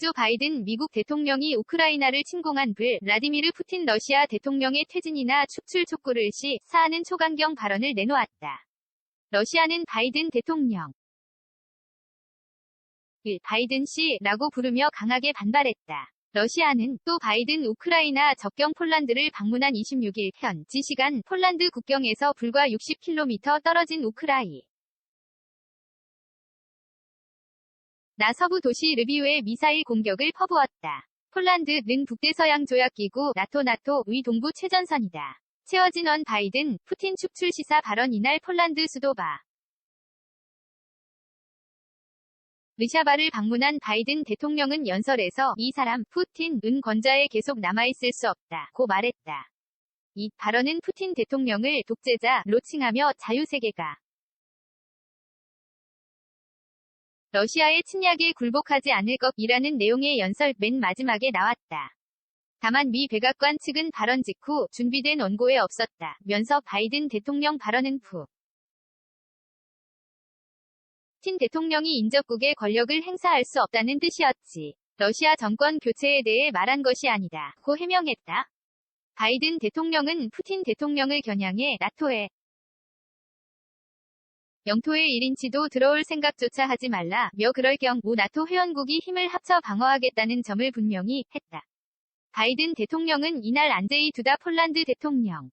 조 바이든 미국 대통령이 우크라이나를 침공한 블라디미르 푸틴 러시아 대통령의 퇴진이나 축출 촉구를 시사하는 초강경 발언을 내놓았다. 러시아는 바이든 대통령 바이든 씨라고 부르며 강하게 반발했다. 러시아는 또 바이든 우크라이나 접경 폴란드를 방문한 26일 현지 시간 폴란드 국경에서 불과 60km 떨어진 우크라이나 서부 도시 르비우에 미사일 공격을 퍼부었다. 폴란드는 북대서양 조약기구 나토의 동부 최전선이다. 채워진 바이든, 푸틴 축출 시사 발언. 이날 폴란드 수도 르샤바를 방문한 바이든 대통령은 연설에서 이 사람 푸틴은 권좌에 계속 남아있을 수 없다고 말했다. 이 발언은 푸틴 대통령을 독재자로 칭하며 자유세계가 러시아의 침략에 굴복하지 않을 것이라는 내용의 연설 맨 마지막에 나왔다. 다만 미 백악관 측은 발언 직후 준비된 원고에 없었다면서 바이든 대통령 발언은 푸틴 대통령이 인접국의 권력을 행사할 수 없다는 뜻이었지. 러시아 정권 교체에 대해 말한 것이 아니다고 해명했다. 바이든 대통령은 푸틴 대통령을 겨냥해 나토의 영토에 1인치도 들어올 생각조차 하지 말라며 그럴 경우 나토 회원국이 힘을 합쳐 방어하겠다는 점을 분명히 했다. 바이든 대통령은 이날 안제이 두다 폴란드 대통령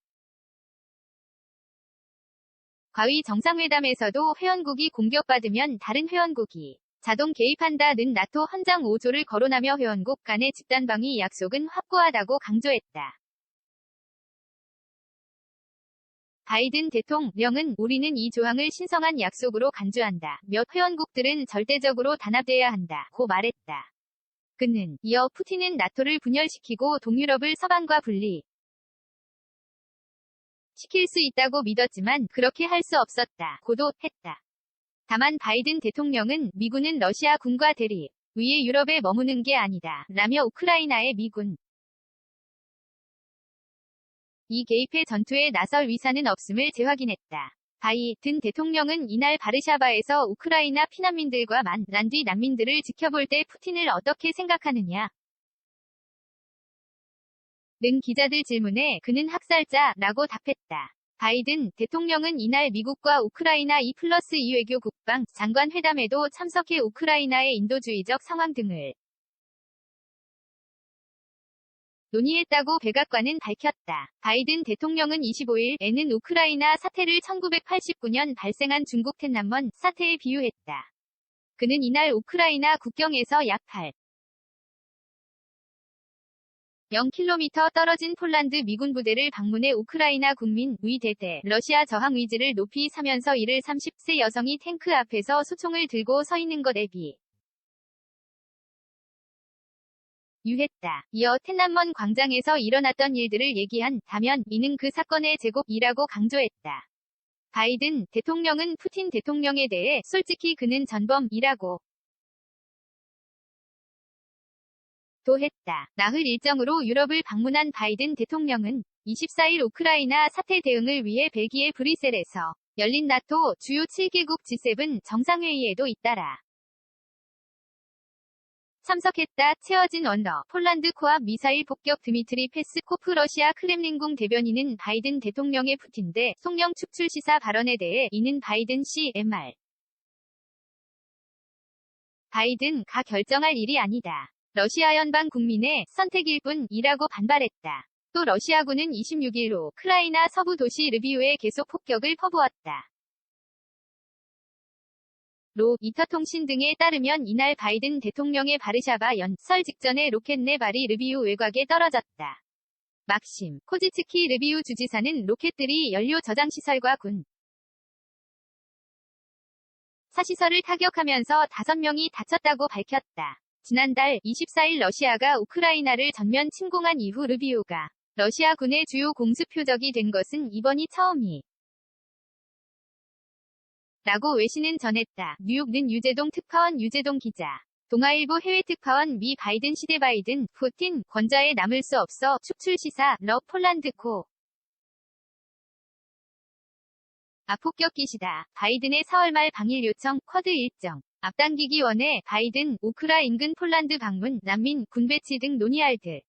과의 정상회담에서도 회원국이 공격받으면 다른 회원국이 자동 개입한다는 나토 헌장 5조를 거론하며 회원국 간의 집단방위 약속은 확고하다고 강조했다. 바이든 대통령은 우리는 이 조항을 신성한 약속으로 간주한다. 몇 회원국들은 절대적으로 단합돼야 한다고 말했다. 그는 이어 푸틴은 나토를 분열시키고 동유럽을 서방과 분리 시킬 수 있다고 믿었지만 그렇게 할 수 없었다고도 했다. 다만 바이든 대통령은 미군은 러시아 군과 대립 위에 유럽에 머무는 게 아니다 라며 우크라이나의 미군 이 개입해 전투에 나설 위사는 없음을 재확인했다. 바이든 대통령은 이날 바르샤바에서 우크라이나 피난민들과 만난 뒤 난민들을 지켜볼 때 푸틴을 어떻게 생각하느냐 는 기자들 질문에 그는 학살자라고 답했다. 바이든 대통령은 이날 미국과 우크라이나 2+2 외교 국방 장관 회담에도 참석해 우크라이나의 인도주의적 상황 등을 논의했다고 백악관은 밝혔다. 바이든 대통령은 25일에는 우크라이나 사태를 1989년 발생한 중국 텐난먼 사태에 비유했다. 그는 이날 우크라이나 국경에서 약 0km 떨어진 폴란드 미군 부대를 방문해 우크라이나 국민의 대대 러시아 저항 의지를 높이 사면서 이를 30세 여성이 탱크 앞에서 소총을 들고 서 있는 것에 비유했다. 이어 텐난먼 광장에서 일어났던 일들을 얘기한다면 이는 그 사건의 제곱이라고 강조했다. 바이든 대통령은 푸틴 대통령에 대해 솔직히 그는 전범이라고 도 했다. 나흘 일정으로 유럽을 방문한 바이든 대통령은 24일 우크라이나 사태 대응을 위해 벨기에 브뤼셀에서 열린 나토 주요 7개국 G7 정상회의에도 잇따라 참석했다. 채워진 폴란드 코앞 미사일 폭격. 드미트리 페스코프 러시아 크렘린궁 대변인은 바이든 대통령의 푸틴 대통령 축출 시사 발언에 대해 이는 바이든 CMR 바이든가 결정할 일이 아니다. 러시아 연방 국민의 선택일 뿐이라고 반발했다. 또 러시아군은 26일 우크라이나 서부 도시 르비우에 계속 폭격을 퍼부었다. 로이터통신 등에 따르면 이날 바이든 대통령의 바르샤바 연설 직전에 로켓 4발이 르비우 외곽에 떨어졌다. 막심 코지츠키 르비우 주지사는 로켓들이 연료 저장 시설과 군 사시설을 타격하면서 5명이 다쳤다고 밝혔다. 지난달 24일 러시아가 우크라이나를 전면 침공한 이후 르비우가 러시아 군의 주요 공습 표적이 된 것은 이번이 처음이 라고 외신은 전했다. 뉴욕는 유재동 특파원 유재동 기자. 동아일보 해외특파원 미 바이든 시대 바이든, 푸틴, 권좌에 남을 수 없어 축출 시사, 러 폴란드 코. 압폭격기시다. 바이든의 4월 말 방일 요청, 쿼드 일정. 앞당기기 원해 바이든, 우크라 인근 폴란드 방문, 난민, 군 배치 등 논의할 듯.